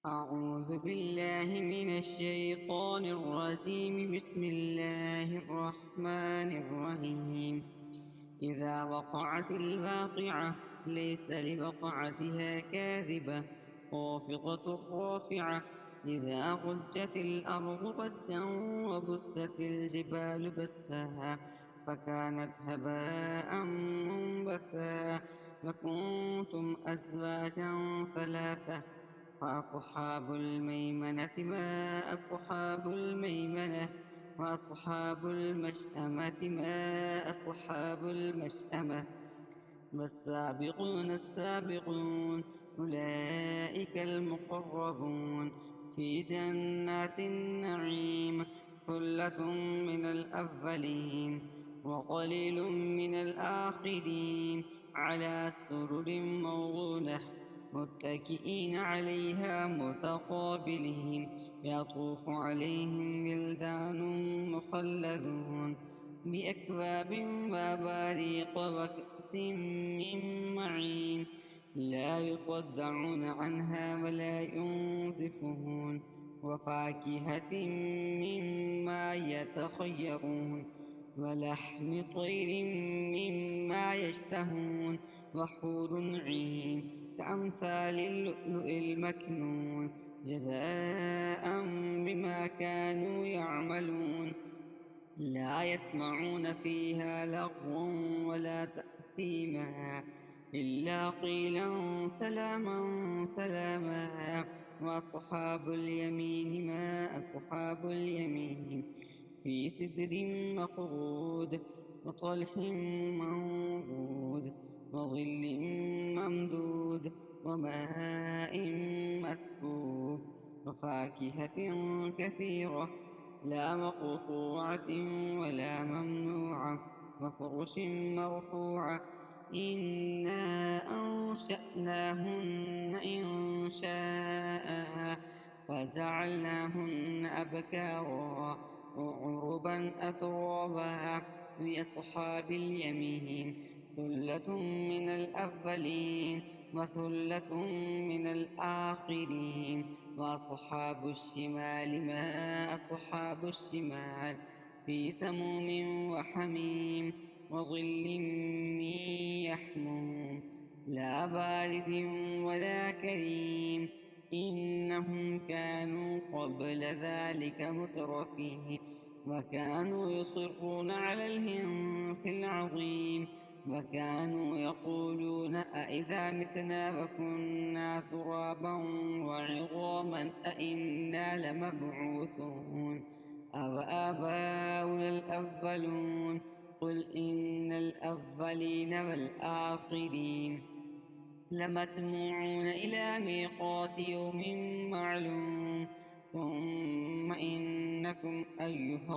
أعوذ بالله من الشيطان الرجيم. بسم الله الرحمن الرحيم. إذا وقعت الواقعة ليس لوقعتها كاذبة خافضة رافعة. إذا رجت الأرض رجا وبست الجبال بسها فكانت هباء منبثا وكنتم أزواجا ثلاثة. فأصحاب الميمنة ما أصحاب الميمنة وأصحاب المشأمة ما أصحاب المشأمة. والسابقون السابقون أولئك المقربون في جنات النعيم. ثلة من الأولين وقليل من الآخرين على سرر موضونة متكئين عليها متقابلين. يطوف عليهم ولدان مخلدون بأكواب وأباريق وكأس من معين. لا يصدعون عنها ولا ينزفون. وفاكهة مما يتخيرون ولحم طير مما يشتهون. وحور عين كأمثال اللؤلؤ المكنون جزاء بما كانوا يعملون. لا يسمعون فيها لغوا ولا تأثيما إلا قيلا سلاما سلاما. وأصحاب اليمين ما أصحاب اليمين في سدر مخضود وطلح منضود وظل ممدود وماء مسكوب وفاكهة كثيرة لا مقطوعة ولا ممنوعة وفرش مرفوعة. إنا أنشأناهن إنشاء فجعلناهن أبكارا وعربا أترابا لأصحاب اليمين. ثلة من الأولين وثلة من الآخرين. وأصحاب الشمال ما أصحاب الشمال في سموم وحميم وظل من يحموم لا بارد ولا كريم. إنهم كانوا قبل ذلك مترفين وكانوا يصرون على الهنث العظيم. وكانوا يقولون أئذا متنا وكنا ترابا وعظاما أئنا لمبعوثون أو آباؤنا الأولون. قل إن الأولين والآخرين لمجموعون إلى ميقات يوم معلوم. ثم إنكم أيها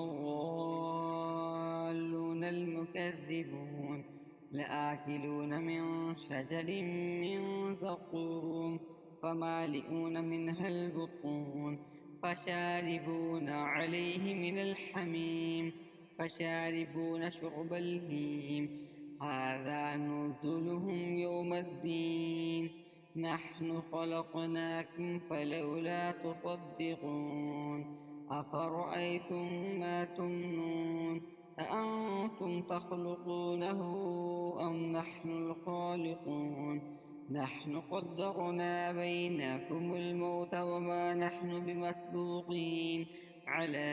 الضالون المكذبون لآكلون من شجر من زقوم فمالئون منها البطون فشاربون عليه من الحميم فشاربون شرب الهيم. هذا نزلهم يوم الدين. نحن خلقناكم فلولا تصدقون. أفرأيتم ما تمنون أأنتم تخلقونه أم نحن الخالقون. نحن قدرنا بينكم الموت وما نحن بمسبوقين على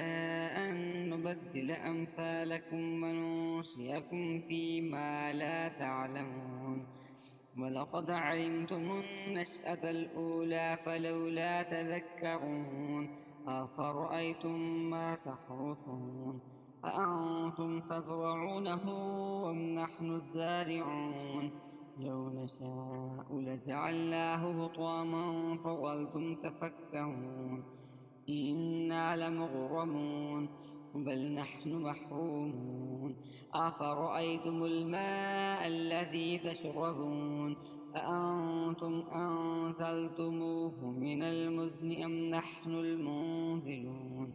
أن نبدل أمثالكم وننشئكم فيما لا تعلمون. ولقد علمتم النشأة الأولى فلولا تذكرون. أفرأيتم ما تحرثون أأنتم تزرعونه أم نحن الزارعون. لو نشاء لجعلناه حطاما فظلتم تفكهون. إنا لمغرمون بل نحن محرومون. أفرأيتم الماء الذي تشربون أأنتم أنزلتموه من المزن أم نحن المنزلون.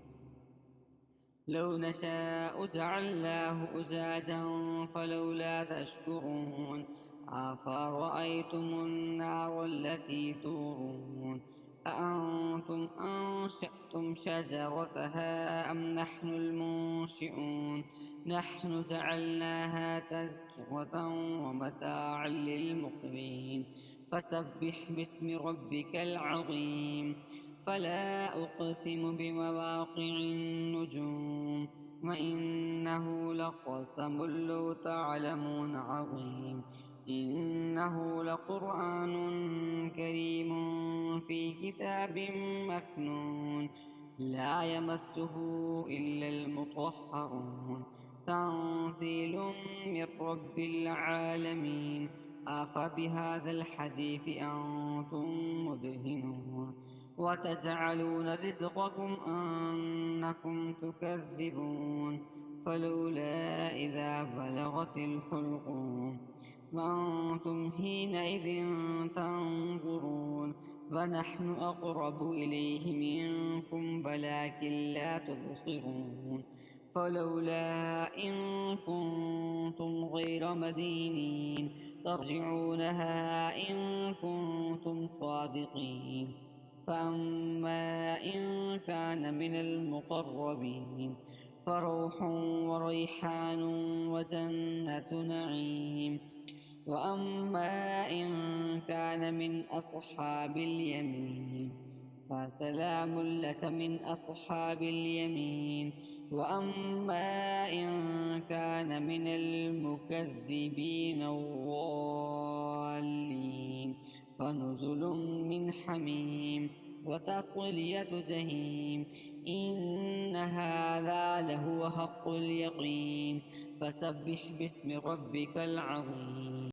لو نشاء جعلناه أجاجا فلولا تشكرون. أفرأيتم النار التي تورون أأنتم أنشأتم شجرتها أم نحن المنشئون نحن جعلناها تذكرة ومتاعا للمقوين فسبح باسم ربك العظيم فلا أقسم بمواقع النجوم وإنه لقسم لو تعلمون عظيم إنه لقرآن كريم في كتاب مكنون لا يمسه إلا المطهرون تنزيل من رب العالمين أفبهذا الحديث أنتم مدهنون وتجعلون رزقكم أنكم تكذبون فلولا إذا بلغت الحلقوم وأنتم حينئذ تنظرون ونحن أقرب إليه منكم ولكن لا تبصرون فلولا إن كنتم غير مدينين ترجعونها إن كنتم صادقين فأما إن كان من المقربين فروح وريحان وجنة نعيم وأما إن كان من أصحاب اليمين فسلام لك من أصحاب اليمين وأما إن كان من المكذبين الضالين فنزل من حميم وتصلية جحيم إن هذا لهو حق اليقين فسبح باسم ربك العظيم